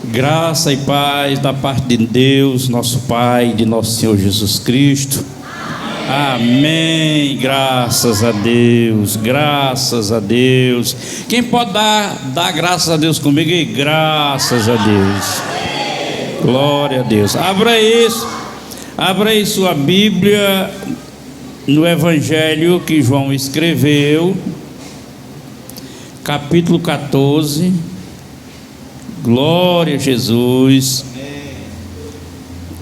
Graça e paz da parte de Deus, nosso Pai, de nosso Senhor Jesus Cristo. Amém. Graças a Deus, graças a Deus. Quem pode dar graças a Deus comigo? E graças a Deus. Glória a Deus. Abra aí sua Bíblia no Evangelho que João escreveu, capítulo 14. Glória a Jesus.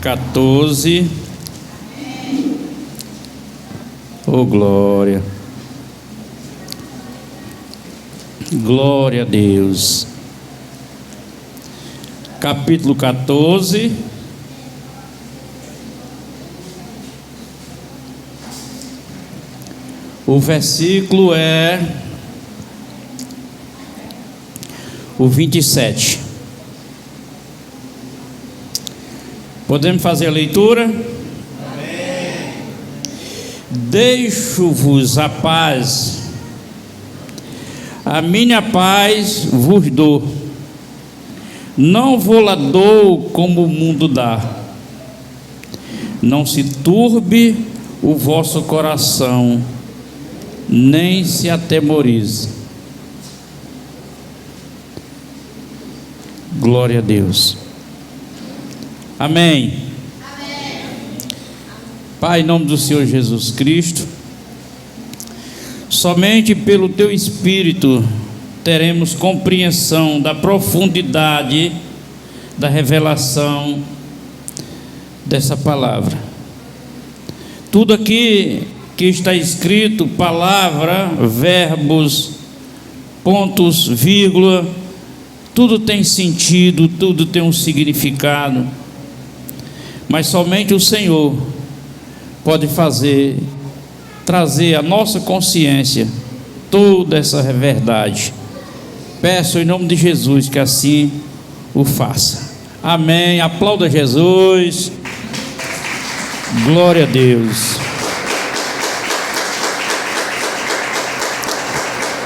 14. Oh, glória. Glória a Deus. Capítulo 14. O versículo é o 27. Podemos fazer a leitura? Amém. Deixo-vos a paz, a minha paz vos dou, não vou-la dou como o mundo dá. Não se turbe o vosso coração, nem se atemorize. Glória a Deus. Amém. Amém. Pai, em nome do Senhor Jesus Cristo, somente pelo Teu Espírito teremos compreensão da profundidade da revelação dessa palavra. Tudo aqui que está escrito, palavra, verbos, pontos, vírgula, tudo tem sentido, tudo tem um significado. Mas somente o Senhor pode trazer à nossa consciência toda essa verdade. Peço em nome de Jesus que assim o faça. Amém. Aplauda Jesus. Glória a Deus.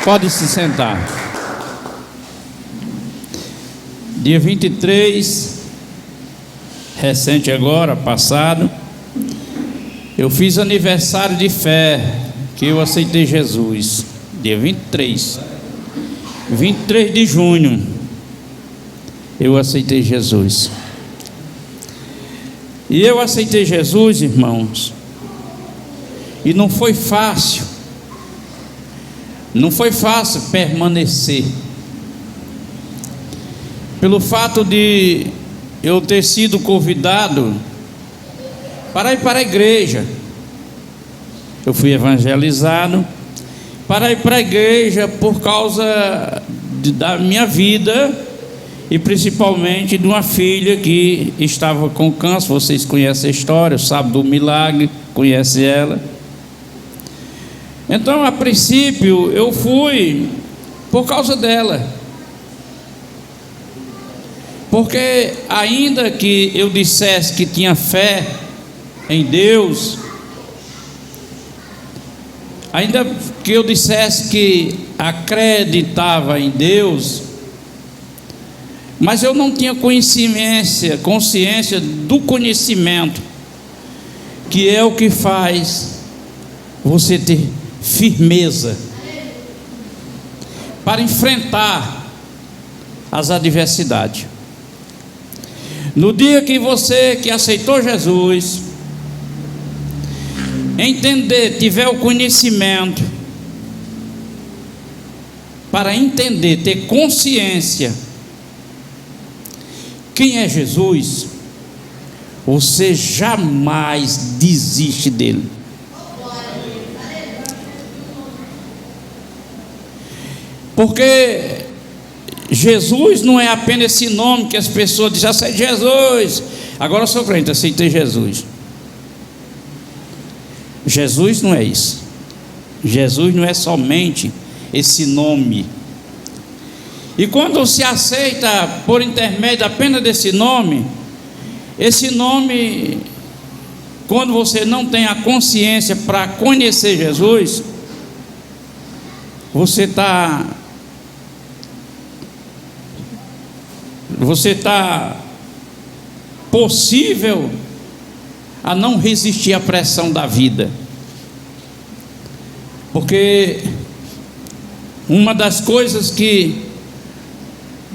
Pode se sentar. Dia 23, recente agora, passado, eu fiz aniversário de fé, que eu aceitei Jesus, dia 23 de junho, eu aceitei Jesus. E eu aceitei Jesus, irmãos, e não foi fácil permanecer, pelo fato de eu ter sido convidado para ir para a igreja. Eu fui evangelizado para ir para a igreja por causa da minha vida e principalmente de uma filha que estava com câncer. Vocês conhecem a história, sabem do milagre, conhecem ela. Então, a princípio, eu fui por causa dela. Porque ainda que eu dissesse que tinha fé em Deus, ainda que eu dissesse que acreditava em Deus, mas eu não tinha consciência do conhecimento, que é o que faz você ter firmeza para enfrentar as adversidades. No dia que você que aceitou Jesus, tiver o conhecimento para entender, ter consciência quem é Jesus, você jamais desiste dele. Porque Jesus não é apenas esse nome que as pessoas dizem: aceitei Jesus, agora eu sou crente, aceitei Jesus. Jesus não é isso. Jesus não é somente esse nome. E quando se aceita por intermédio apenas desse nome, quando você não tem a consciência para conhecer Jesus, você está você está possível a não resistir à pressão da vida. Porque uma das coisas que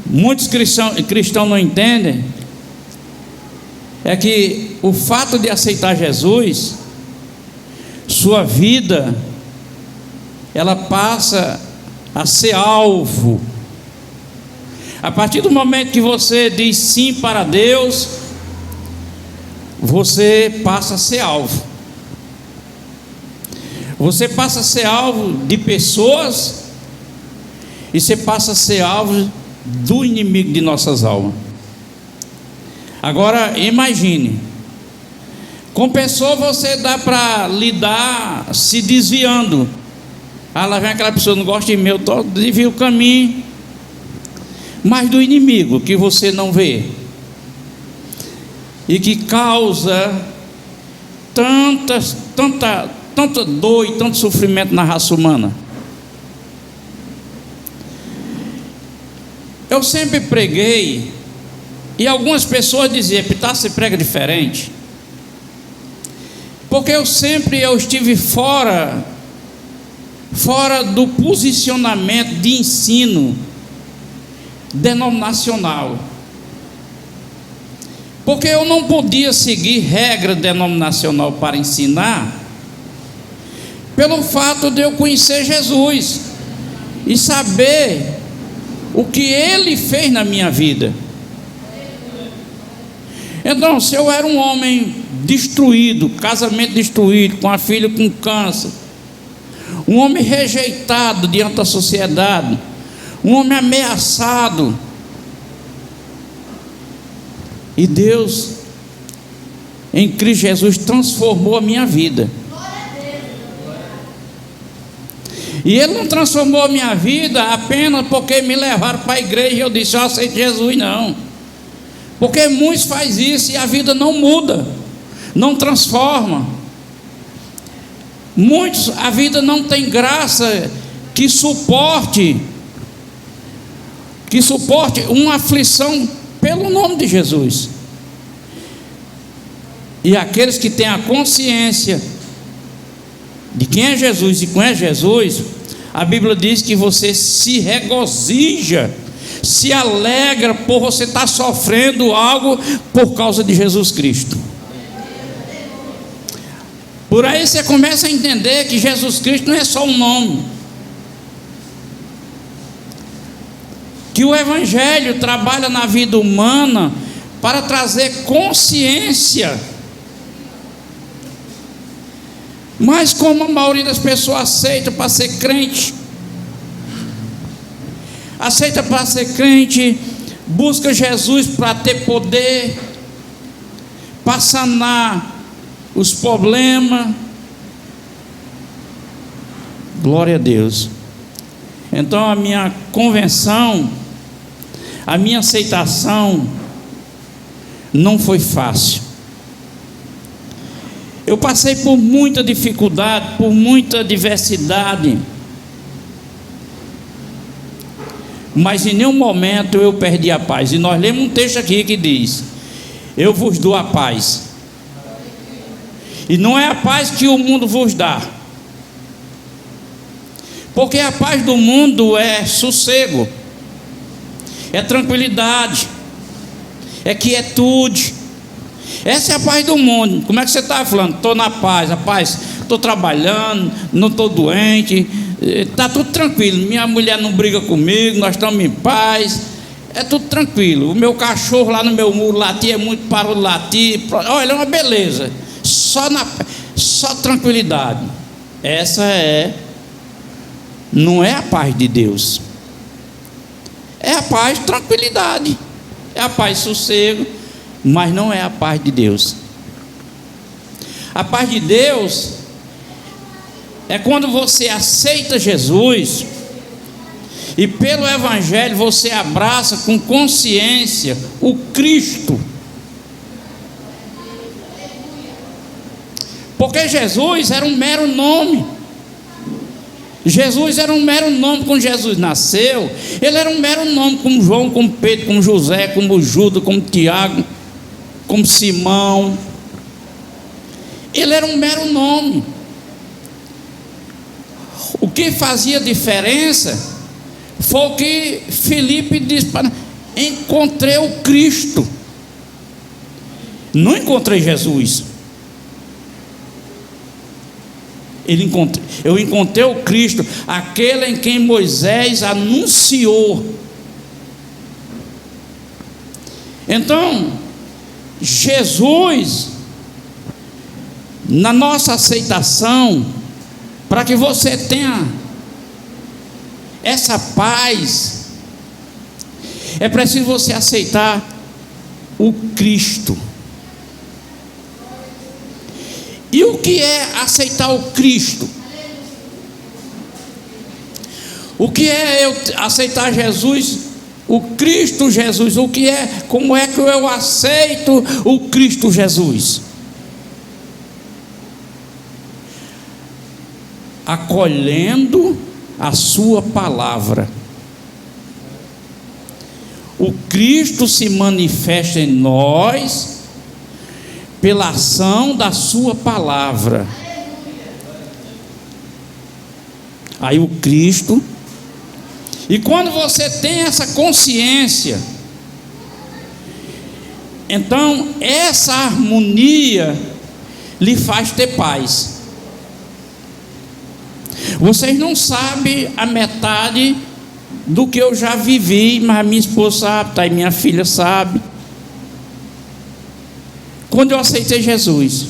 muitos cristãos não entendem é que o fato de aceitar Jesus, sua vida, ela passa a ser alvo. A partir do momento que você diz sim para Deus, você passa a ser alvo. Você passa a ser alvo de pessoas e você passa a ser alvo do inimigo de nossas almas. Agora imagine, com pessoa você dá para lidar se desviando. Ah, lá vem aquela pessoa, não gosta de mim, eu desvio o caminho. Mas do inimigo que você não vê e que causa tanta dor e tanto sofrimento na raça humana. Eu sempre preguei e algumas pessoas diziam: Epitácio, você prega diferente. Porque eu estive fora do posicionamento de ensino denominacional. Porque eu não podia seguir regra denominacional para ensinar, pelo fato de eu conhecer Jesus e saber o que Ele fez na minha vida. Então, se eu era um homem destruído, casamento destruído, com a filha com câncer, um homem rejeitado diante da sociedade, um homem ameaçado, e Deus em Cristo Jesus transformou a minha vida. E Ele não transformou a minha vida apenas porque me levaram para a igreja e eu disse: eu aceito Jesus. Não, porque muitos fazem isso e a vida não muda, não transforma. Muitos, a vida não tem graça que suporte uma aflição pelo nome de Jesus. E aqueles que têm a consciência de quem é Jesus e conhece Jesus, a Bíblia diz que você se regozija, se alegra por você estar sofrendo algo por causa de Jesus Cristo. Por aí você começa a entender que Jesus Cristo não é só um nome, que o Evangelho trabalha na vida humana para trazer consciência. Mas como a maioria das pessoas aceita para ser crente, busca Jesus para ter poder, para sanar os problemas. Glória a Deus. Então a minha convenção, a minha aceitação não foi fácil. Eu passei por muita dificuldade, por muita adversidade, mas em nenhum momento eu perdi a paz. E nós lemos um texto aqui que diz: eu vos dou a paz. E não é a paz que o mundo vos dá, porque a paz do mundo é sossego, é tranquilidade, é quietude. Essa é a paz do mundo. Como é que você está falando? Estou na paz, rapaz, estou trabalhando, não estou doente, está tudo tranquilo, minha mulher não briga comigo, nós estamos em paz, é tudo tranquilo. O meu cachorro lá no meu muro latir, é muito parou de latir, olha, é uma beleza, só tranquilidade. Essa não é a paz de Deus, é a paz, tranquilidade, é a paz, sossego, mas não é a paz de Deus. A paz de Deus é quando você aceita Jesus e pelo Evangelho você abraça com consciência o Cristo. Porque Jesus era um mero nome. Jesus era um mero nome. Quando Jesus nasceu, ele era um mero nome, como João, como Pedro, como José, como Judas, como Tiago, como Simão. Ele era um mero nome. O que fazia diferença foi o que Filipe disse: encontrei o Cristo. Não encontrei Jesus. Eu encontrei o Cristo, aquele em quem Moisés anunciou. Então, Jesus, na nossa aceitação, para que você tenha essa paz, é preciso você aceitar o Cristo. E o que é aceitar o Cristo? O que é eu aceitar Jesus, o Cristo Jesus? O que é, como é que eu aceito o Cristo Jesus? Acolhendo a sua palavra. O Cristo se manifesta em nós pela ação da sua palavra. Aí o Cristo. E quando você tem essa consciência, então essa harmonia lhe faz ter paz. Vocês não sabem a metade do que eu já vivi, mas minha esposa sabe, tá, e minha filha sabe. Quando eu aceitei Jesus,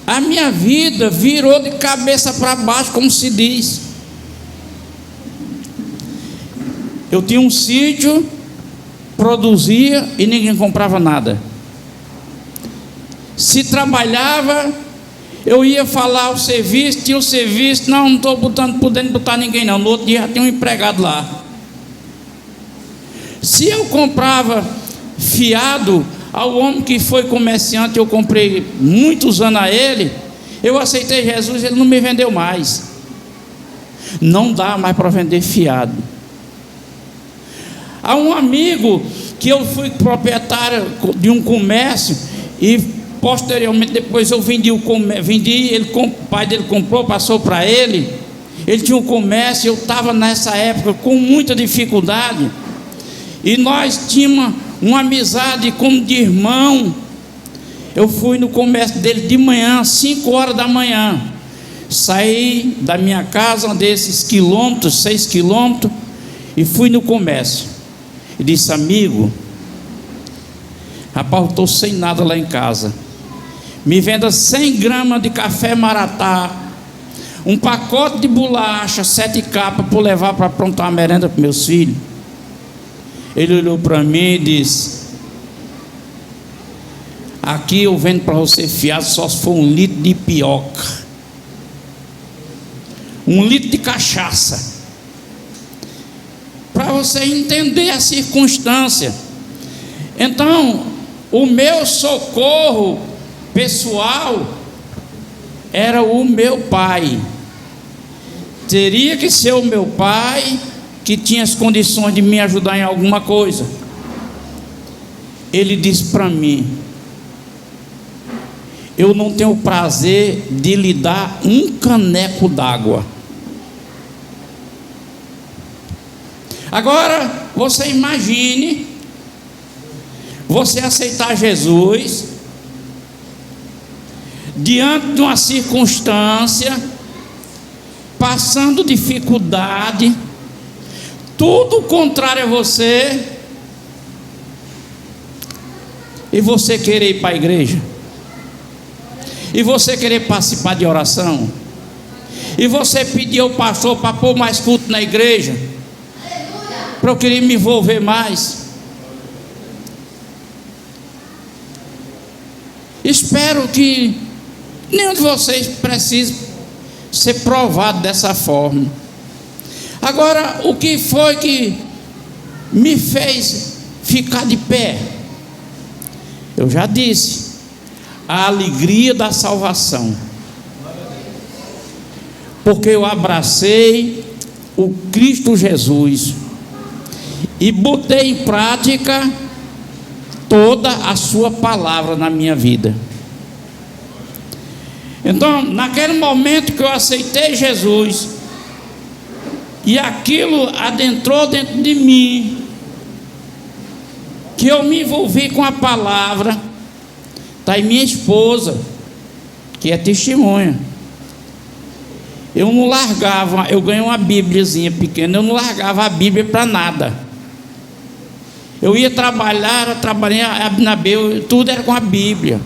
a minha vida virou de cabeça para baixo, como se diz. Eu tinha um sítio, produzia e ninguém comprava nada. Se trabalhava, eu ia falar o serviço, tinha o serviço, não estou podendo botar ninguém não. No outro dia já tinha um empregado lá. Se eu comprava fiado ao homem que foi comerciante, eu comprei muitos anos a ele, eu aceitei Jesus, ele não me vendeu mais. Não dá mais para vender fiado. Há um amigo que eu fui proprietário de um comércio e posteriormente depois eu vendi, o pai dele comprou, passou para ele. Ele tinha um comércio, eu estava nessa época com muita dificuldade e nós tínhamos uma amizade como de irmão. Eu fui no comércio dele de manhã, 5 horas da manhã, saí da minha casa, andei esses quilômetros, 6 quilômetros, e fui no comércio. E disse: amigo, rapaz, eu estou sem nada lá em casa, me venda 100 gramas de café Maratá, um pacote de bolacha, 7 capas para levar para aprontar uma merenda para meus filhos. Ele olhou para mim e disse: aqui eu vendo para você fiado só se for 1 litro de pioca, 1 litro de cachaça, para você entender a circunstância. Então, o meu socorro pessoal era o meu pai. Teria que ser o meu pai que tinha as condições de me ajudar em alguma coisa. Ele disse para mim: eu não tenho o prazer de lhe dar um caneco d'água. Agora, você imagine você aceitar Jesus diante de uma circunstância, passando dificuldade, tudo contrário a você, e você querer ir para a igreja, e você querer participar de oração, e você pedir ao pastor para pôr mais culto na igreja, para eu querer me envolver mais. Espero que nenhum de vocês precise ser provado dessa forma. Agora, o que foi que me fez ficar de pé? Eu já disse: a alegria da salvação. porque eu abracei o Cristo Jesus e botei em prática toda a sua palavra na minha vida. Então, naquele momento que eu aceitei Jesus e aquilo adentrou dentro de mim, que eu me envolvi com a palavra, está aí minha esposa, que é testemunha. Eu não largava, eu ganhei uma bíbliazinha pequena, eu não largava a Bíblia para nada. Eu ia trabalhar, trabalhei na B, tudo era com a Bíblia.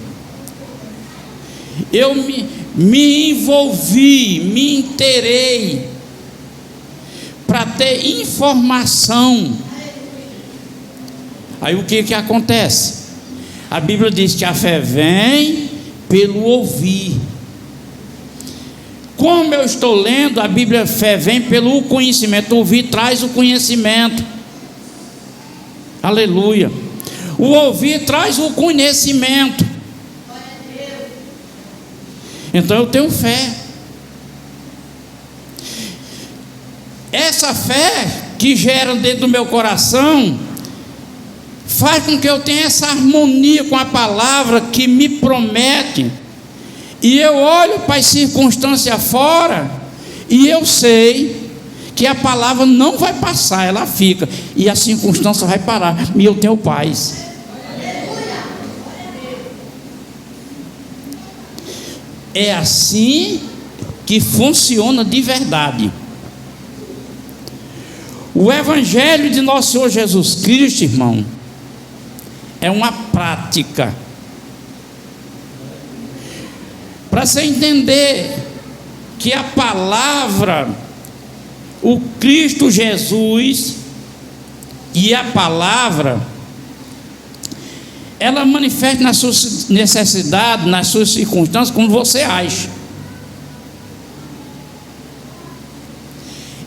Eu me envolvi, me inteirei para ter informação. Aí o que acontece? A Bíblia diz que a fé vem pelo ouvir. Como eu estou lendo, a Bíblia, a fé vem pelo conhecimento. Ouvir traz o conhecimento. Aleluia. O ouvir traz o conhecimento. Então eu tenho fé. Essa fé que gera dentro do meu coração faz com que eu tenha essa harmonia com a palavra que me promete. E eu olho para as circunstâncias fora e eu sei que a palavra não vai passar, ela fica, e a circunstância vai parar, e eu tenho paz. É assim que funciona de verdade. O Evangelho de nosso Senhor Jesus Cristo, irmão, é uma prática. Para você entender que a palavra, o Cristo Jesus e a palavra, ela manifesta nas suas necessidades, nas suas circunstâncias, como você acha.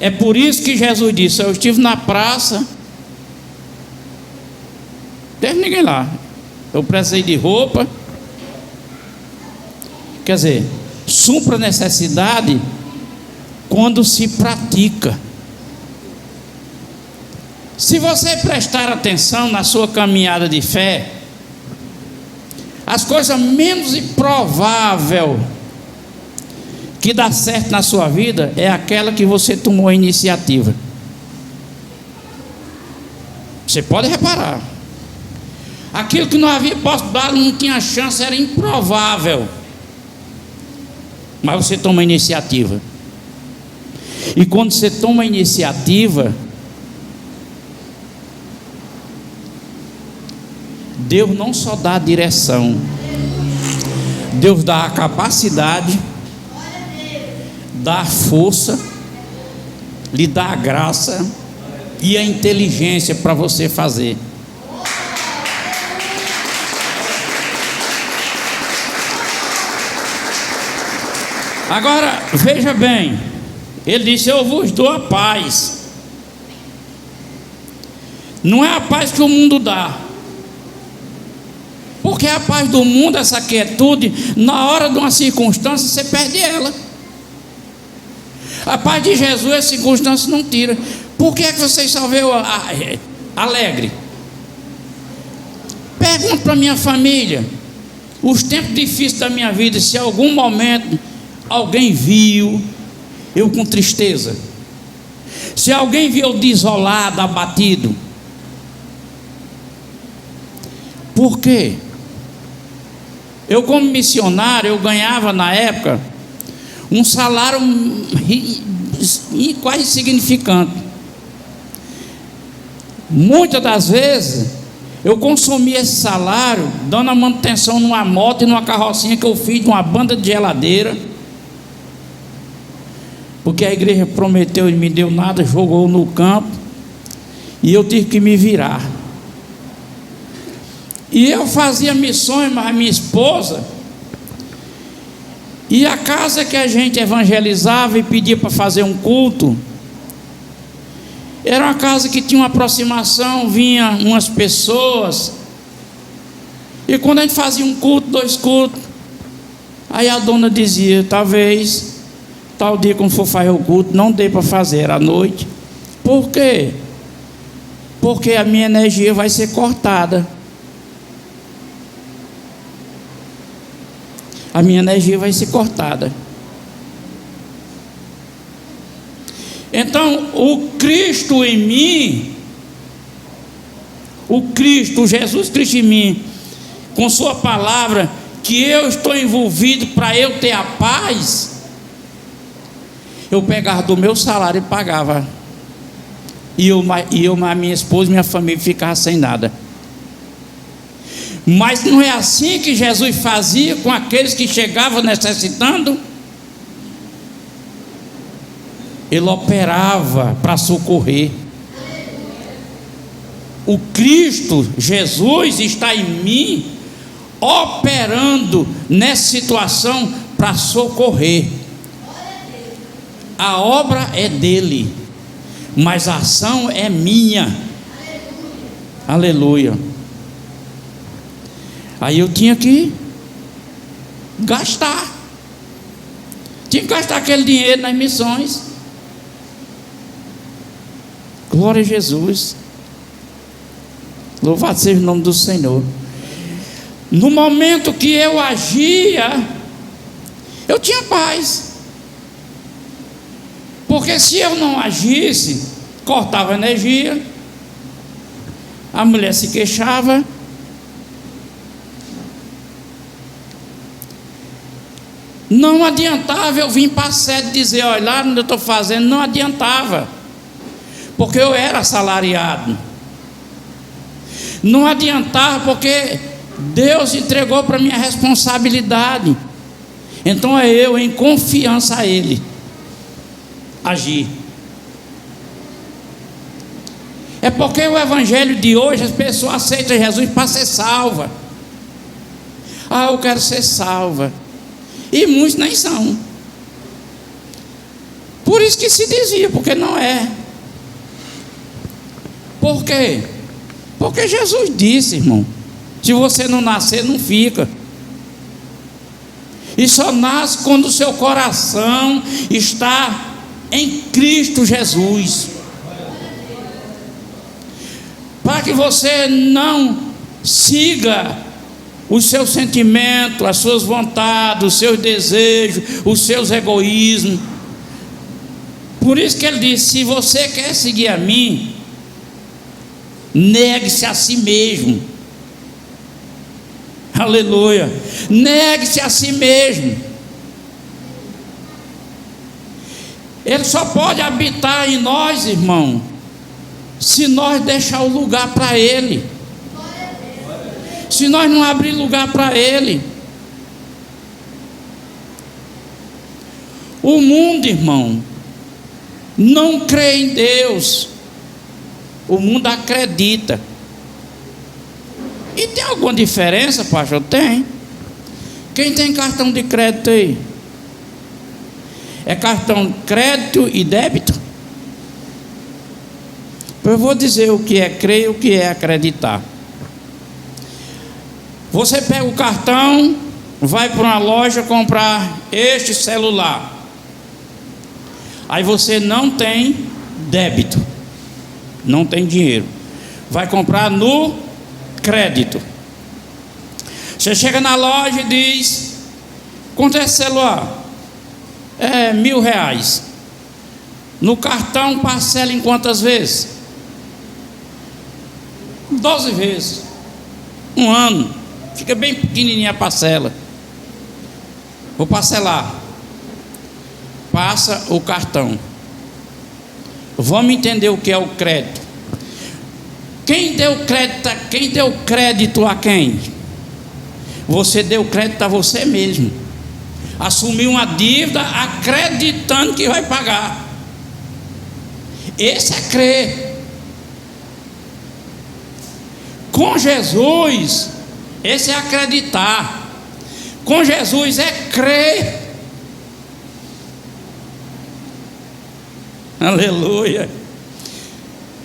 É por isso que Jesus disse: eu estive na praça, não teve ninguém lá, eu precisei de roupa. Quer dizer, supra a necessidade quando se pratica. Se você prestar atenção na sua caminhada de fé, as coisas menos improváveis que dá certo na sua vida é aquela que você tomou a iniciativa. Você pode reparar, aquilo que não havia possibilidade, não tinha chance, era improvável, mas você toma a iniciativa. E quando você toma a iniciativa, Deus não só dá a direção, Deus dá a capacidade, dá a força, lhe dá a graça e a inteligência para você fazer. Agora, veja bem, ele disse: eu vos dou a paz. Não é a paz que o mundo dá, porque a paz do mundo, essa quietude, na hora de uma circunstância você perde ela. A paz de Jesus, as circunstâncias não tira. Por que é que vocês só veem alegre? Pergunto para minha família, os tempos difíceis da minha vida, se em algum momento alguém viu eu com tristeza, se alguém viu eu desolado, abatido. Por quê? Eu, como missionário, eu ganhava na época um salário quase insignificante. Muitas das vezes eu consumia esse salário dando a manutenção numa moto e numa carrocinha que eu fiz de uma banda de geladeira, porque a igreja prometeu e não me deu nada, jogou no campo e eu tive que me virar. E eu fazia missões, mas a minha esposa, e a casa que a gente evangelizava e pedia para fazer um culto, era uma casa que tinha uma aproximação, vinha umas pessoas, e quando a gente fazia um culto, 2 cultos, aí a dona dizia: talvez Tal dia, quando for fazer o culto, não dê para fazer à noite. Por quê? Porque a minha energia vai ser cortada. A minha energia vai ser cortada. Então, o Cristo em mim, o Cristo, Jesus Cristo em mim, com sua palavra, que eu estou envolvido para eu ter a paz, eu pegava do meu salário e pagava. E a minha esposa e minha família ficava sem nada. Mas não é assim que Jesus fazia com aqueles que chegavam necessitando? Ele operava para socorrer. O Cristo, Jesus, está em mim, operando nessa situação para socorrer. A obra é dele, mas a ação é minha. Aleluia. Aí eu tinha que gastar. Tinha que gastar aquele dinheiro nas missões. Glória a Jesus. Louvado seja o nome do Senhor. No momento que eu agia, eu tinha paz. Porque se eu não agisse, cortava energia, a mulher se queixava. Não adiantava eu vir para a sede dizer, olha, lá onde eu estou fazendo, não adiantava, porque eu era assalariado. Não adiantava, porque Deus entregou para mim a responsabilidade. Então é eu, em confiança a Ele, agir. É porque o evangelho de hoje, as pessoas aceitam Jesus para ser salva. Ah, eu quero ser salva. E muitos nem são. Por isso que se dizia, porque não é. Por quê? Porque Jesus disse, irmão, se você não nascer, não fica. E só nasce quando o seu coração está em Cristo Jesus. Para que você não siga os seus sentimentos, as suas vontades, os seus desejos, os seus egoísmos. Por isso que ele disse, se você quer seguir a mim, negue-se a si mesmo. Aleluia. Negue-se a si mesmo. Ele só pode habitar em nós, irmão, se nós deixar o lugar para Ele. Se nós não abrir lugar para Ele. O mundo, irmão, não crê em Deus. O mundo acredita. E tem alguma diferença, pastor? Tem. Quem tem cartão de crédito aí? É cartão de crédito e débito? Eu vou dizer o que é crer e o que é acreditar. Você pega o cartão, vai para uma loja comprar este celular. Aí você não tem débito, não tem dinheiro, vai comprar no crédito. Você chega na loja e diz, quanto é esse celular? É R$1.000. No cartão parcela em quantas vezes? 12 vezes. Um ano. Fica bem pequenininha a parcela. Vou parcelar. Passa o cartão. Vamos entender o que é o crédito. Quem deu crédito a quem? Você deu crédito a você mesmo. Assumiu uma dívida acreditando que vai pagar. Esse é crer. Com Jesus, esse é acreditar. Com Jesus é crer. Aleluia.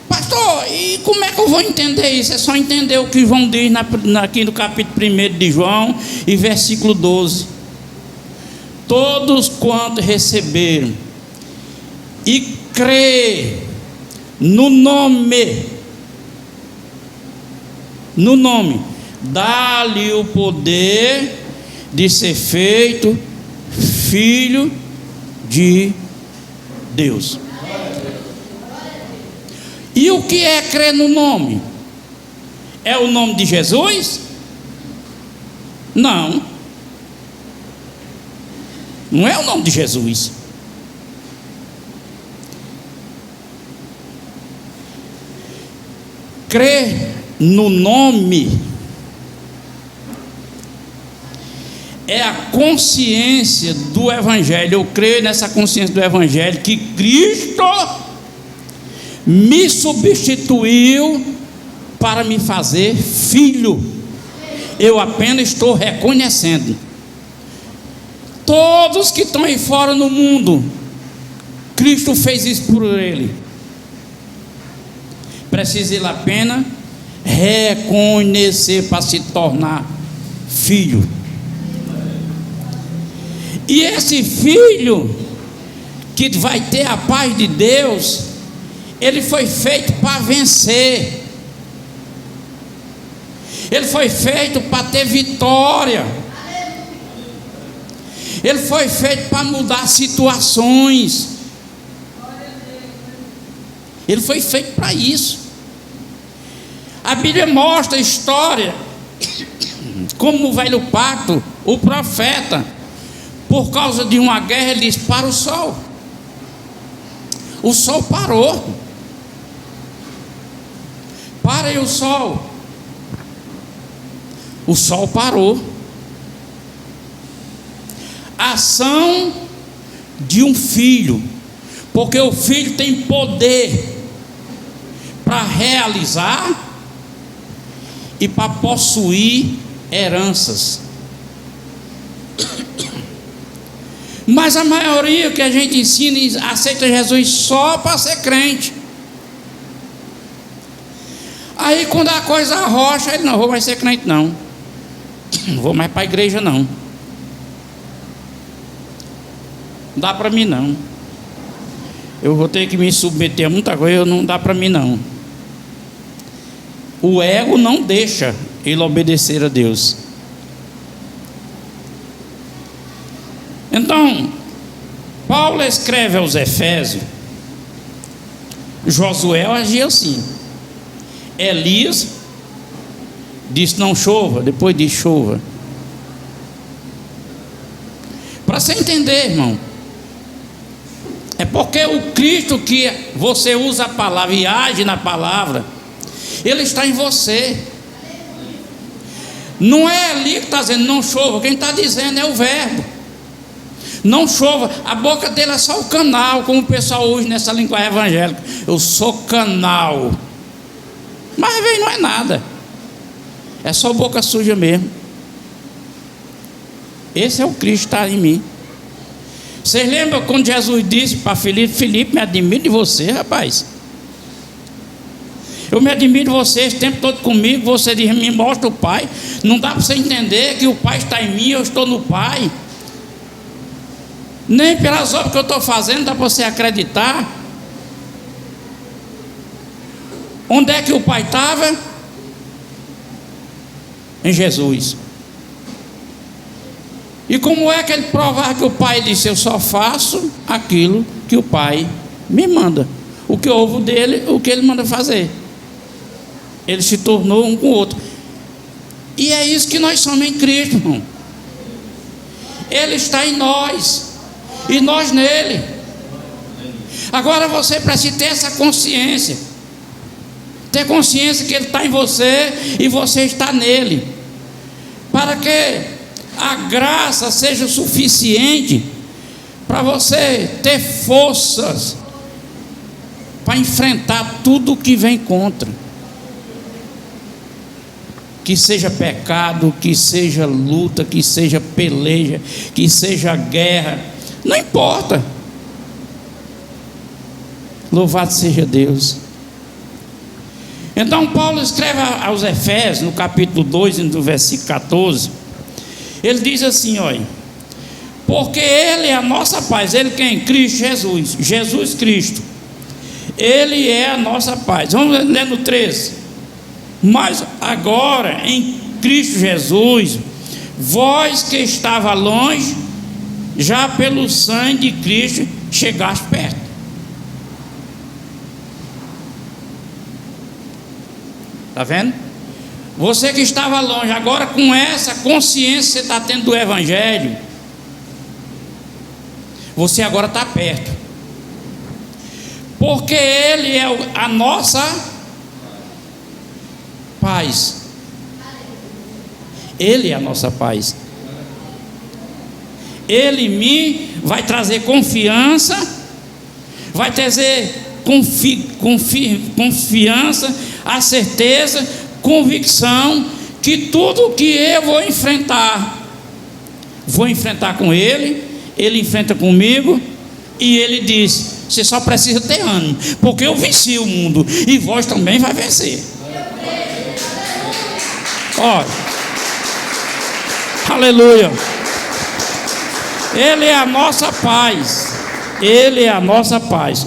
Pastor, e como é que eu vou entender isso? É só entender o que João diz aqui no capítulo 1 de João e versículo 12. todos quanto receberam e crê no nome, dá-lhe o poder de ser feito filho de Deus. E o que é crer no nome? É o nome de Jesus? Não. Não é o nome de Jesus. Crer no nome é a consciência do Evangelho. Eu creio nessa consciência do Evangelho, que Cristo me substituiu para me fazer filho. Eu apenas estou reconhecendo. Todos que estão aí fora no mundo, Cristo fez isso por ele. Precisa ele apenas reconhecer para se tornar filho. E esse filho que vai ter a paz de Deus, ele foi feito para vencer. Ele foi feito para ter vitória. Ele foi feito para mudar situações. Ele foi feito para isso. A Bíblia mostra a história, como no velho pacto, o profeta, por causa de uma guerra, ele disse: para o sol. O sol parou. Para aí o sol. O sol parou. Ação de um filho, porque o filho tem poder para realizar e para possuir heranças. Mas a maioria que a gente ensina aceita Jesus só para ser crente. Aí quando a coisa arrocha, ele: não vou mais ser crente não vou mais para a igreja não dá para mim não, eu vou ter que me submeter a muita coisa, não dá para mim não. O ego não deixa ele obedecer a Deus. Então Paulo escreve aos Efésios. Josué agia assim. Elias disse: não chova, depois disse: chova. Para você entender, irmão, é porque o Cristo que você usa a palavra e age na palavra, ele está em você. Não é ali que está dizendo não chova, quem está dizendo é o verbo. Não chova, a boca dele é só o canal, como o pessoal usa nessa linguagem evangélica. Eu sou canal. Mas velho, não é nada, é só boca suja mesmo. Esse é o Cristo que está em mim. Vocês lembram quando Jesus disse para Filipe: Filipe, me admiro de você, rapaz. Eu me admiro de você esse tempo todo comigo. Você diz: me mostra o Pai. Não dá para você entender que o Pai está em mim, eu estou no Pai. Nem pelas obras que eu estou fazendo dá para você acreditar. Onde é que o Pai estava? Em Jesus. E como é que ele provava que o Pai disse: eu só faço aquilo que o Pai me manda, o que eu ouvo dele, o que ele manda fazer. Ele se tornou um com o outro. E é isso que nós somos em Cristo, irmão. Ele está em nós e nós nele. Agora você precisa ter essa consciência, ter consciência que ele está em você e você está nele, para que a graça seja suficiente para você ter forças para enfrentar tudo que vem contra, que seja pecado, que seja luta, que seja peleja, que seja guerra, não importa. Louvado seja Deus. Então Paulo escreve aos Efésios, no capítulo 2, no versículo 14, ele diz assim: olha, Porque Ele é a nossa paz. Ele quem? Cristo Jesus. Jesus Cristo. Ele é a nossa paz. Vamos ler no 13. Mas agora, em Cristo Jesus, vós que estava longe, já pelo sangue de Cristo chegaste perto. Está vendo? Você que estava longe, agora com essa consciência que você está tendo do Evangelho, você agora está perto. Porque Ele é a nossa paz. Ele é a nossa paz. Ele me vai trazer confiança, vai trazer confiança, a certeza, convicção que tudo que eu vou enfrentar com Ele, Ele enfrenta comigo. E Ele diz: você só precisa ter ânimo, porque eu venci o mundo e vós também vai vencer. Olha, aleluia. Ele é a nossa paz. Ele é a nossa paz,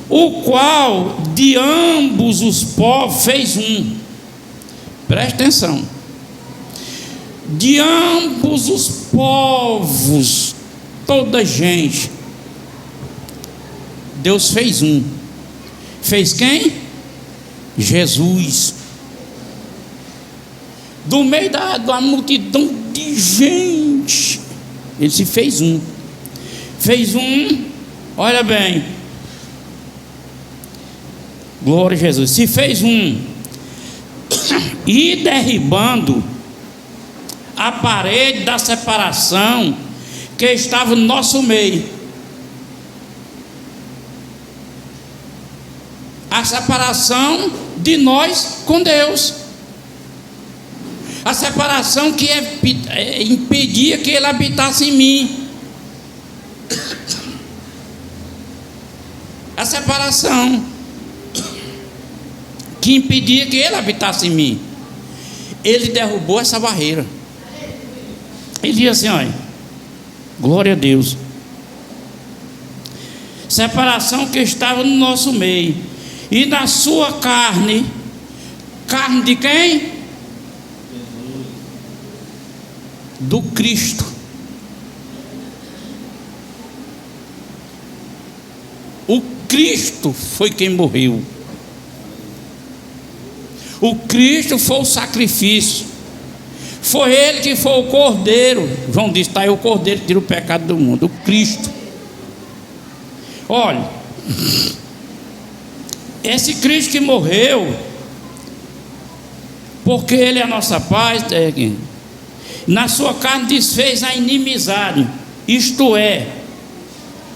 o qual de ambos os povos fez um. Preste atenção. De ambos os povos, toda gente, Deus fez um. Fez quem? Jesus. Do meio da multidão de gente, Ele se fez um. Fez um, olha bem, glória a Jesus. Se fez um, e derribando a parede da separação que estava no nosso meio. A separação de nós com Deus. A separação que impedia que Ele habitasse em mim. A separação que impedia que Ele habitasse em mim. Ele derrubou essa barreira. Ele diz assim: olha, glória a Deus. Separação que estava no nosso meio. E na sua carne. Carne de quem? Do Cristo. O Cristo foi quem morreu. O Cristo foi o sacrifício. Foi Ele que foi o Cordeiro. João disse: está aí o Cordeiro que tira o pecado do mundo. O Cristo. Olha, esse Cristo que morreu, porque Ele é a nossa paz, na sua carne desfez a inimizade, isto é,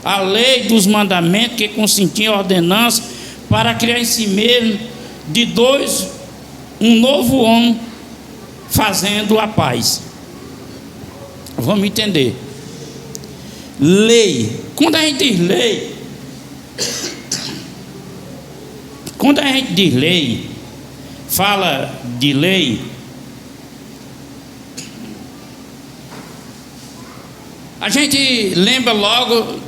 a lei dos mandamentos que consentia a ordenança para criar em si mesmo de dois um novo homem, fazendo a paz. Vamos entender. Lei. Quando a gente diz lei, quando a gente diz lei, fala de lei, a gente lembra logo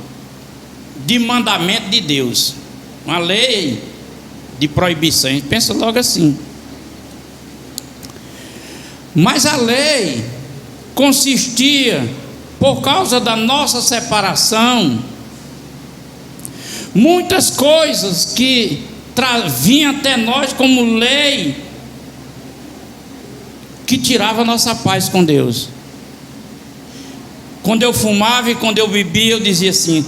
de mandamento de Deus, uma lei de proibição. A gente pensa logo assim. Mas a lei consistia, por causa da nossa separação, muitas coisas que vinham até nós como lei, que tirava a nossa paz com Deus. Quando eu fumava e quando eu bebia, eu dizia assim: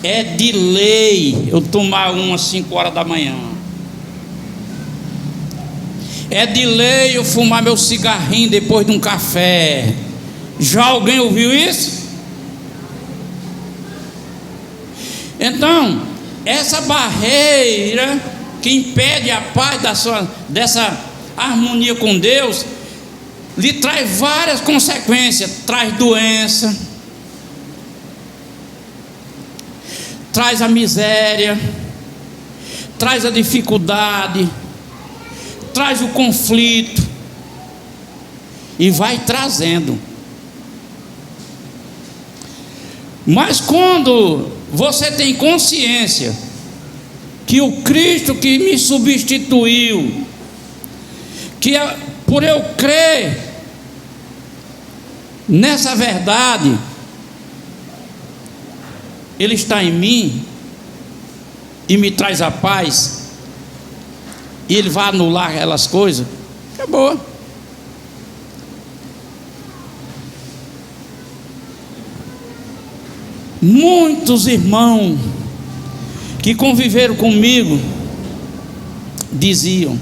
é de lei eu tomar às 5 horas da manhã. É de lei eu fumar meu cigarrinho depois de um café. Já alguém ouviu isso? Então, essa barreira que impede a paz dessa harmonia com Deus, lhe traz várias consequências. Traz doença, traz a miséria, traz a dificuldade, traz o conflito, e vai trazendo. Mas quando você tem consciência que o Cristo que me substituiu, que por eu crer nessa verdade, Ele está em mim e me traz a paz, e Ele vai anular aquelas coisas, acabou. Muitos irmãos que conviveram comigo diziam,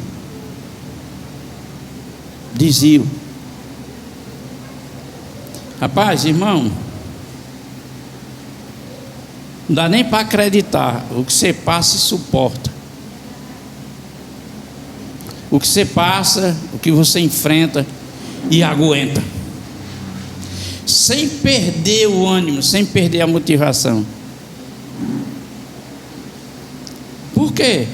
rapaz, irmão, não dá nem para acreditar o que você passa e suporta, o que você passa, o que você enfrenta e aguenta, sem perder o ânimo, sem perder a motivação. Por quê?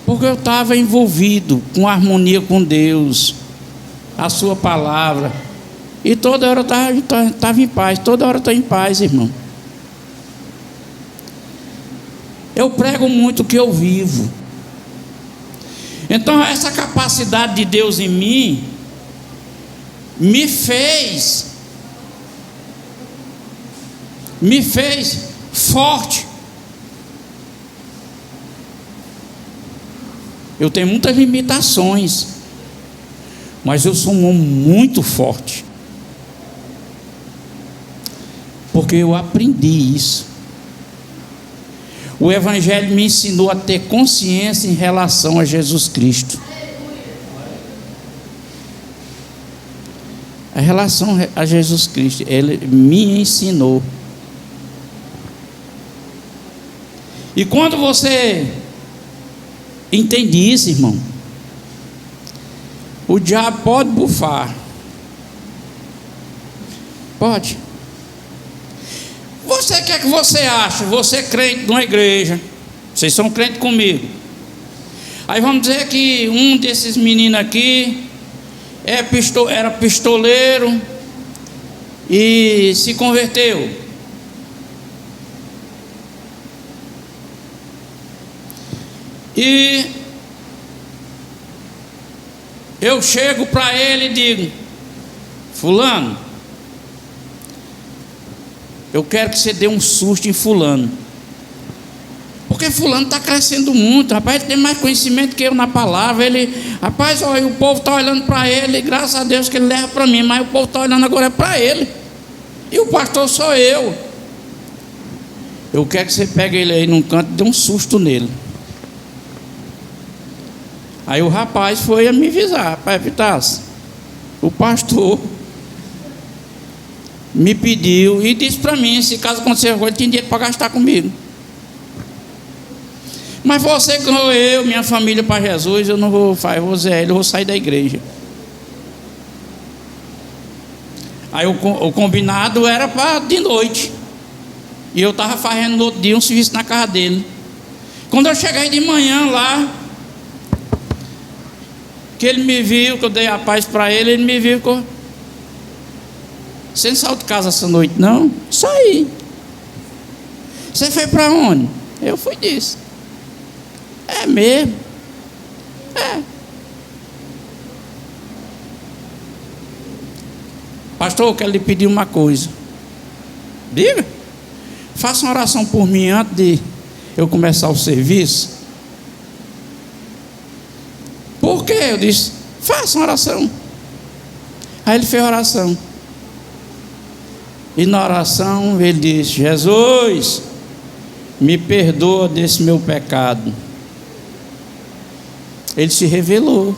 Porque eu estava envolvido com harmonia com Deus, a sua palavra, e toda hora eu estava em paz, toda hora eu estou em paz, irmão. Eu prego muito o que eu vivo. Então essa capacidade de Deus em mim me fez forte. Eu tenho muitas limitações, mas eu sou um homem muito forte, porque eu aprendi isso. O Evangelho me ensinou a ter consciência em relação a Jesus Cristo. A relação a Jesus Cristo, Ele me ensinou. E quando você entende isso, irmão, o diabo pode bufar. Pode. Você, o que é que você acha? Você é crente numa igreja, vocês são crentes comigo. Aí vamos dizer que um desses meninos aqui era pistoleiro e se converteu. E eu chego para ele e digo: fulano, eu quero que você dê um susto em fulano, porque fulano está crescendo muito, rapaz, ele tem mais conhecimento que eu na palavra. Ele, rapaz, olha, o povo está olhando para ele, graças a Deus que ele leva para mim, mas o povo está olhando agora para ele, e o pastor sou eu. Eu quero que você pegue ele aí num canto e dê um susto nele. Aí o rapaz foi a me avisar: rapaz, Vitas, o pastor me pediu e disse para mim, se caso acontecer alguma coisa, tinha dinheiro para gastar comigo. Mas você ganhou eu, minha família para Jesus, eu não vou fazer, eu vou sair da igreja. Aí o combinado era para de noite, e eu estava fazendo no outro dia um serviço na casa dele. Quando eu cheguei de manhã lá, que ele me viu, que eu dei a paz para ele, ele me viu. Você não saiu de casa essa noite, não? Saí. Você foi para onde? Eu fui disso. É mesmo? É. Pastor, eu quero lhe pedir uma coisa. Diga. Faça uma oração por mim antes de eu começar o serviço. Por quê? Eu disse: faça uma oração. Aí ele fez a oração. E na oração ele disse: Jesus, me perdoa desse meu pecado. Ele se revelou.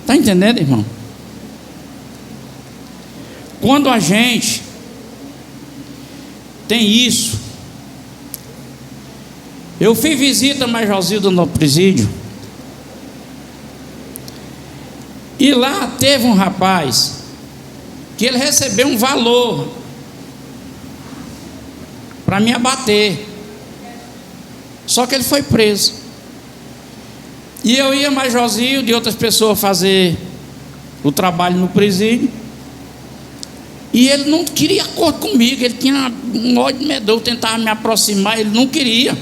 Está entendendo, irmão? Quando a gente tem isso. Eu fiz visita a Majorzinho no presídio, e lá teve um rapaz que ele recebeu um valor para me abater, só que ele foi preso. E eu ia mais Josinho de outras pessoas fazer o trabalho no presídio, E ele não queria acordo comigo, ele tinha um ódio de medo, eu tentava me aproximar, ele não queria.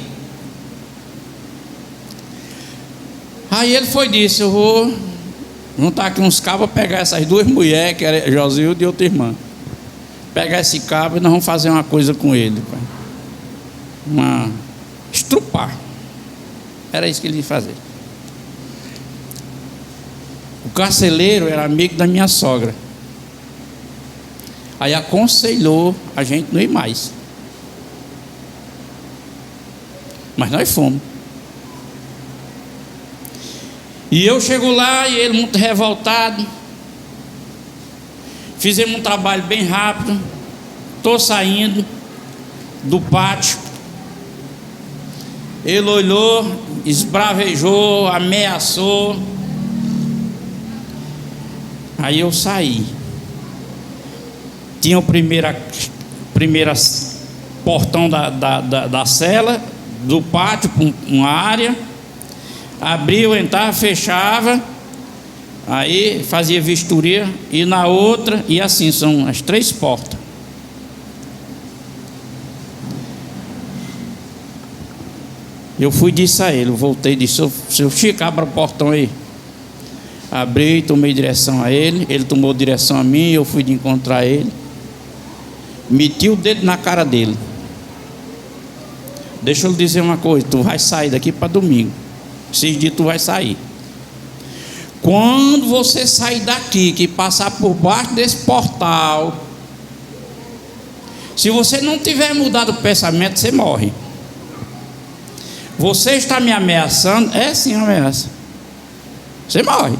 Aí ele foi e disse: eu vou juntar aqui uns cabos, pegar essas duas mulheres, que era Josilda e outra irmã, pegar esse cabo e nós vamos fazer uma coisa com ele, pai. Estrupar. Era isso que ele ia fazer. O carceleiro era amigo da minha sogra. Aí aconselhou a gente não ir mais. Mas nós fomos. E eu chego lá e ele muito revoltado. Fizemos um trabalho bem rápido. Estou saindo do pátio. Ele olhou, esbravejou, ameaçou. Aí eu saí. Tinha o primeiro portão da cela, do pátio, uma área. Abria, eu entrava, fechava. Aí fazia vistoria. E na outra, e assim, são as 3 portas. Eu fui e disse a ele, eu voltei e disse: seu Chico, abra o portão aí. Abri, tomei direção a ele. Ele tomou direção a mim, eu fui de encontrar ele. Meti o dedo na cara dele. Deixa eu lhe dizer uma coisa: tu vai sair daqui para domingo. Esses dias tu vai sair. Quando você sair daqui, que passar por baixo desse portal, se você não tiver mudado o pensamento, você morre. Você está me ameaçando? É sim, ameaça. Você morre.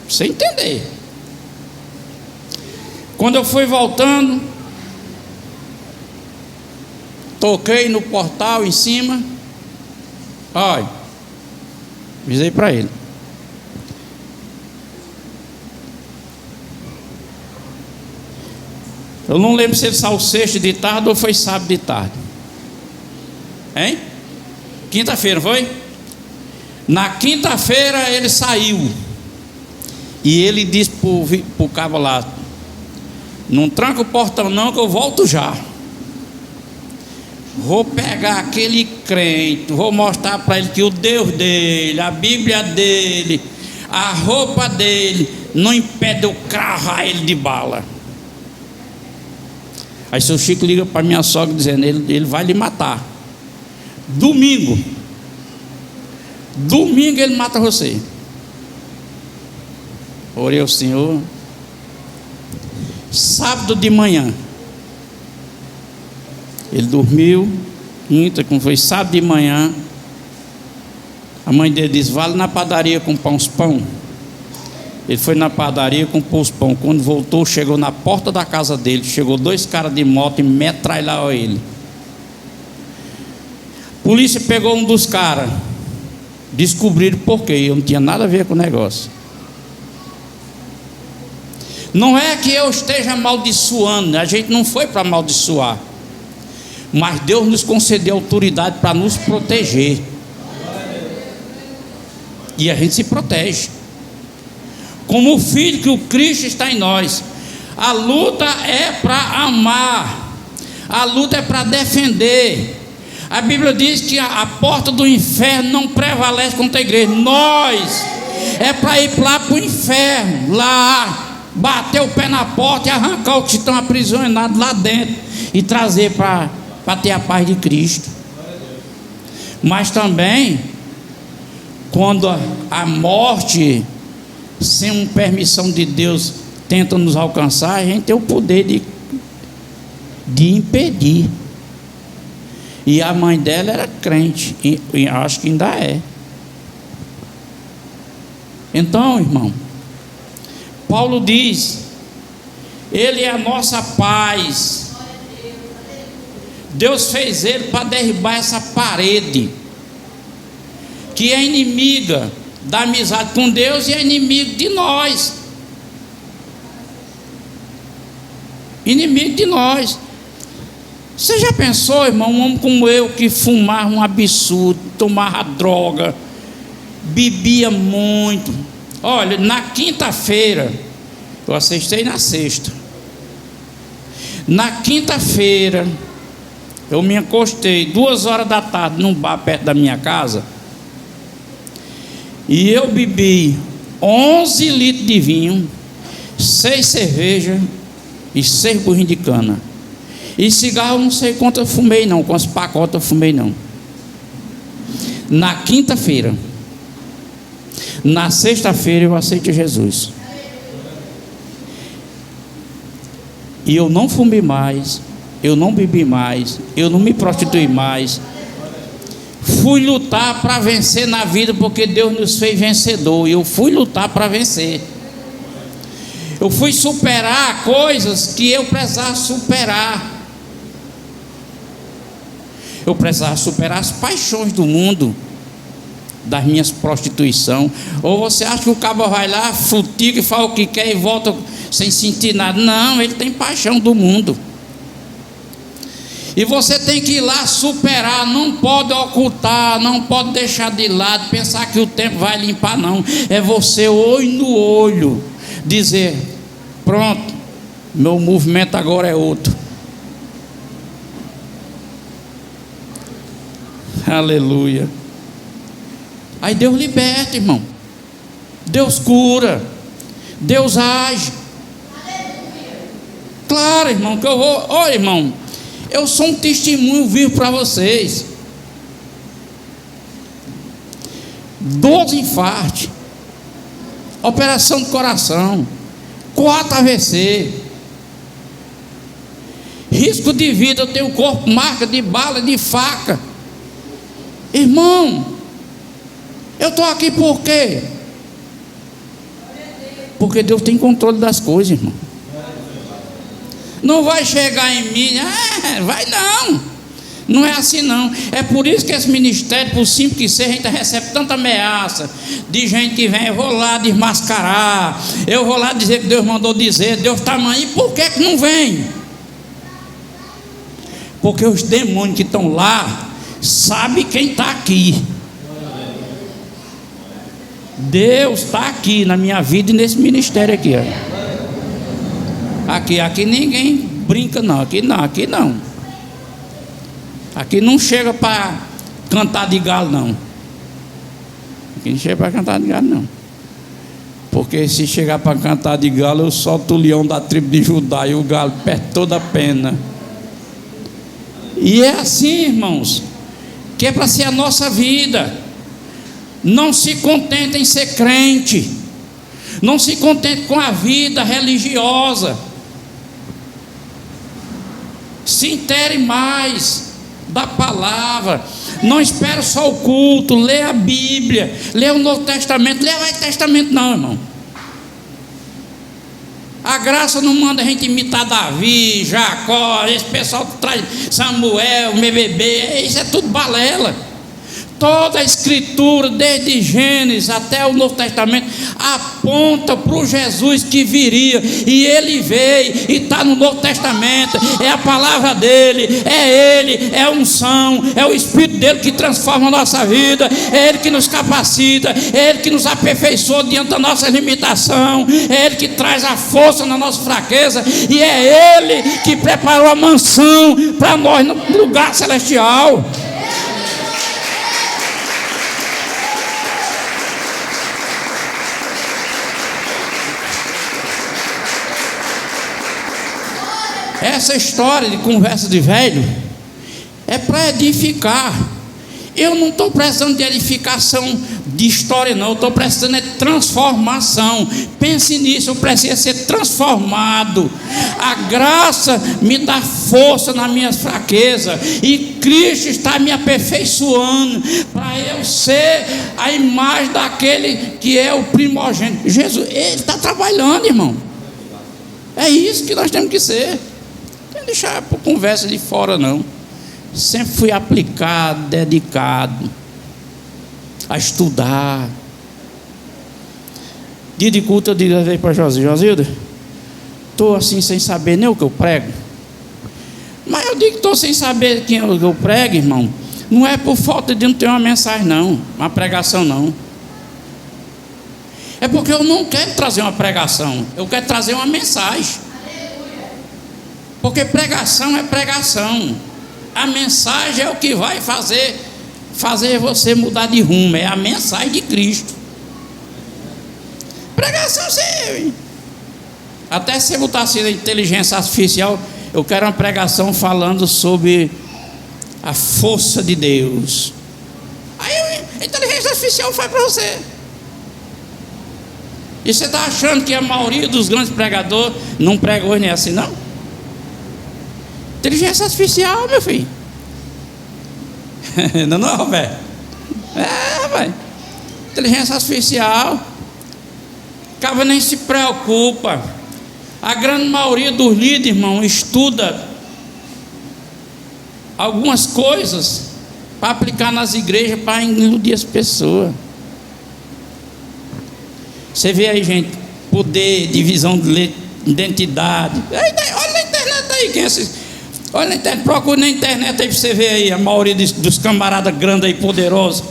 Você entender. Quando eu fui voltando, toquei no portal em cima. Olha, avisei para ele. Eu não lembro se ele saiu sexta de tarde ou foi sábado de tarde. Hein? Quinta-feira, foi? Na quinta-feira ele saiu. E ele disse pro cabo lá: não tranca o portão não, que eu volto já. Vou pegar aquele crente, vou mostrar para ele que o Deus dele, a Bíblia dele, a roupa dele não impede eu cravar ele de bala. Aí seu Chico liga para minha sogra dizendo: ele vai lhe matar. Domingo ele mata você. Orei ao Senhor. Sábado de manhã ele dormiu. Quinta, como foi sábado de manhã, a mãe dele disse: vale na padaria comprar uns pão. Ele foi na padaria, comprou os pão. Quando voltou, chegou na porta da casa dele. Chegou 2 caras de moto e metralharam ele. A polícia pegou um dos caras. Descobriram por quê. Eu não tinha nada a ver com o negócio. Não é que eu esteja amaldiçoando. A gente não foi para amaldiçoar. Mas Deus nos concedeu autoridade para nos proteger. E a gente se protege. Como o Filho que o Cristo está em nós. A luta é para amar. A luta é para defender. A Bíblia diz que a porta do inferno não prevalece contra a igreja. Nós é para ir lá para o inferno, lá, bater o pé na porta e arrancar os que estão aprisionados lá dentro e trazer para ter a paz de Cristo. Mas também, quando a morte, sem permissão de Deus, tenta nos alcançar, a gente tem o poder de impedir. E a mãe dela era crente, e acho que ainda é. Então, irmão, Paulo diz: ele é a nossa paz. Deus fez ele para derribar essa parede que é inimiga da amizade com Deus e é inimigo de nós. Inimigo de nós. Você já pensou, irmão, um homem como eu que fumava um absurdo, tomava droga, bebia muito. Olha, na quinta-feira Eu assistei na sexta. Na quinta-feira, eu me encostei 2 horas da tarde num bar perto da minha casa. E eu bebi 11 litros de vinho, 6 cervejas e 6 burrinhos de cana. E cigarro não sei quanto eu fumei não, quantos pacotes eu fumei não. Na quinta-feira. Na sexta-feira eu aceitei Jesus. E eu não fumei mais, eu não bebi mais, eu não me prostituí mais. Fui lutar para vencer na vida, porque Deus nos fez vencedor. E eu fui lutar para vencer. Eu fui superar coisas que eu precisava superar. Eu precisava superar as paixões do mundo, das minhas prostituição. Ou você acha que o cabo vai lá, futiga e fala o que quer e volta sem sentir nada? Não, ele tem paixão do mundo. E você tem que ir lá superar, não pode ocultar, não pode deixar de lado, pensar que o tempo vai limpar, não. É você, olho no olho, dizer: pronto, meu movimento agora é outro. Aleluia. Aí Deus liberta, irmão. Deus cura. Deus age. Claro, irmão, que eu vou. Olha, irmão, eu sou um testemunho vivo para vocês. 12 infartos, operação do coração, 4 AVC, risco de vida. Eu tenho o corpo marca de bala, de faca. Irmão, eu estou aqui por quê? Porque Deus tem controle das coisas, irmão. Não vai chegar em mim, vai não. Não é assim não. É por isso que esse ministério, por simples que seja, a gente recebe tanta ameaça de gente que vem: eu vou lá desmascarar, eu vou lá dizer que Deus mandou dizer, Deus está aí. Por que não vem? Porque os demônios que estão lá sabem quem está aqui. Deus está aqui na minha vida e nesse ministério aqui, ó. Aqui ninguém brinca não, aqui não. Aqui não chega para cantar de galo não. Aqui não chega para cantar de galo não. Porque se chegar para cantar de galo, eu solto o leão da tribo de Judá e o galo perde toda a pena. E é assim, irmãos, que é para ser a nossa vida. Não se contente em ser crente. Não se contente com a vida religiosa. Se intere mais da palavra. Não espere só o culto. Lê a Bíblia, lê o Novo Testamento. Lê o Velho Testamento não, irmão. A graça não manda a gente imitar Davi, Jacó, esse pessoal que traz Samuel, bebê. Isso é tudo balela. Toda a escritura, desde Gênesis até o Novo Testamento, aponta para o Jesus que viria. E ele veio e está no Novo Testamento. É a palavra dele, é ele, é a unção, é o Espírito dele que transforma a nossa vida. É ele que nos capacita, é ele que nos aperfeiçoa diante da nossa limitação, é ele que traz a força na nossa fraqueza. E é ele que preparou a mansão para nós no lugar celestial. Essa história de conversa de velho é para edificar. Eu não estou precisando de edificação de história não, eu estou precisando de transformação. Pense nisso, eu preciso ser transformado. A graça me dá força nas minhas fraquezas, e Cristo está me aperfeiçoando para eu ser a imagem daquele que é o primogênito. Jesus, ele está trabalhando, irmão. É isso que nós temos que ser. Não deixar por conversa de fora não. Sempre fui aplicado, dedicado a estudar. Dia de culto eu digo para Josilda: estou assim sem saber nem o que eu prego. Mas eu digo que estou sem saber quem eu prego, irmão. Não é por falta de não ter uma mensagem não, uma pregação não. É porque eu não quero trazer uma pregação, eu quero trazer uma mensagem. Porque pregação é pregação. A mensagem é o que vai fazer você mudar de rumo. É a mensagem de Cristo. Pregação, sim. Até se botar assim na inteligência artificial, eu quero uma pregação falando sobre a força de Deus. Aí a inteligência artificial faz para você. E você está achando que a maioria dos grandes pregadores não pregou nem assim, não? Inteligência artificial, meu filho. Não, Roberto? Rapaz. Inteligência artificial. O cara nem se preocupa. A grande maioria dos líderes, irmão, estuda algumas coisas para aplicar nas igrejas, para iludir as pessoas. Você vê aí, gente, poder, divisão de identidade. Olha na internet aí, quem é esse? Olha na internet, procura na internet aí para você ver aí a maioria dos camaradas grandes aí, poderosos,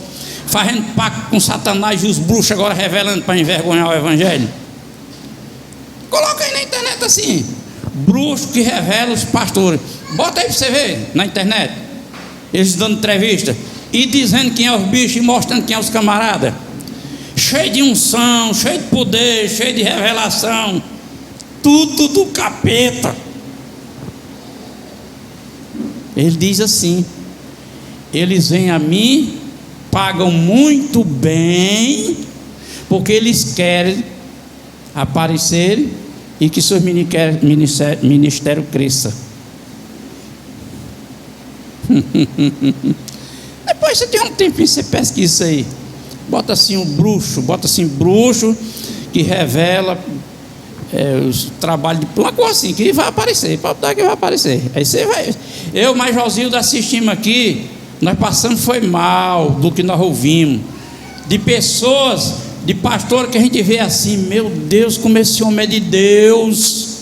fazendo pacto com Satanás e os bruxos agora revelando para envergonhar o evangelho. Coloca aí na internet assim, bruxo que revela os pastores. Bota aí para você ver na internet, eles dando entrevista e dizendo quem é os bichos e mostrando quem é os camaradas. Cheio de unção, cheio de poder, cheio de revelação, tudo do capeta. Ele diz assim: eles vêm a mim, pagam muito bem, porque eles querem aparecer e que seu ministério cresça. Depois você tem um tempinho, você pesquisa isso aí. Bota assim bruxo que revela os trabalhos de uma coisa assim, que vai aparecer, pode dar que vai aparecer. Aí você vai. Eu mais Josildo assistimos aqui, nós passamos foi mal do que nós ouvimos, de pessoas, de pastores que a gente vê assim, meu Deus, como esse homem é de Deus.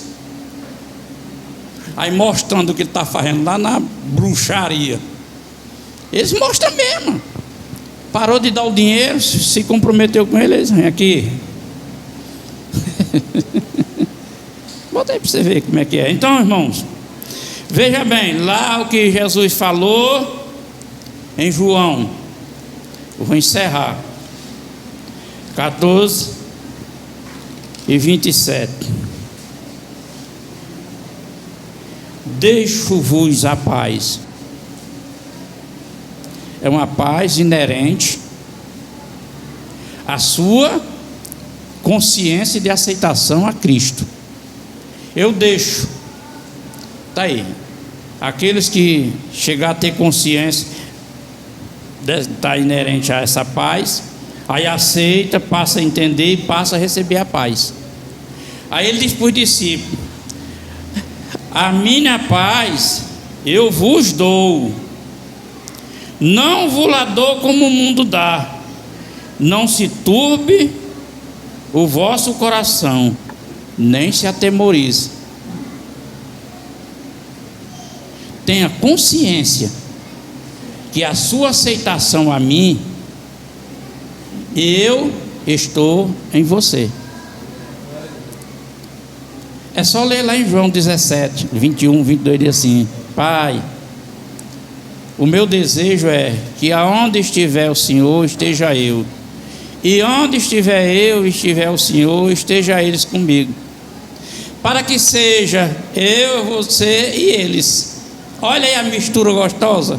Aí mostrando o que ele está fazendo lá na bruxaria. Eles mostram mesmo. Parou de dar o dinheiro, se comprometeu com ele, eles vêm aqui. Bota aí para você ver como é que é. Então, irmãos, veja bem, lá o que Jesus falou em João, eu vou encerrar 14 e 27. Deixo-vos a paz. É uma paz inerente à sua consciência de aceitação a Cristo. Eu deixo, está aí, aqueles que chegar a ter consciência está inerente a essa paz, aí aceita, passa a entender e passa a receber a paz. Aí ele diz para os discípulos: a minha paz eu vos dou, não vos la dou como o mundo dá. Não se turbe o vosso coração, nem se atemorize. Tenha consciência que a sua aceitação a mim, eu estou em você. É só ler lá em João 17, 21, 22, diz assim: Pai, o meu desejo é que aonde estiver o Senhor, esteja eu. E onde estiver eu, estiver o Senhor, esteja eles comigo. Para que seja eu, você e eles. Olha aí a mistura gostosa.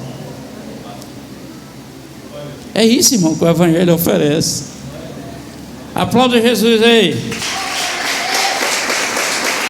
É isso, irmão, que o Evangelho oferece. Aplauda Jesus aí.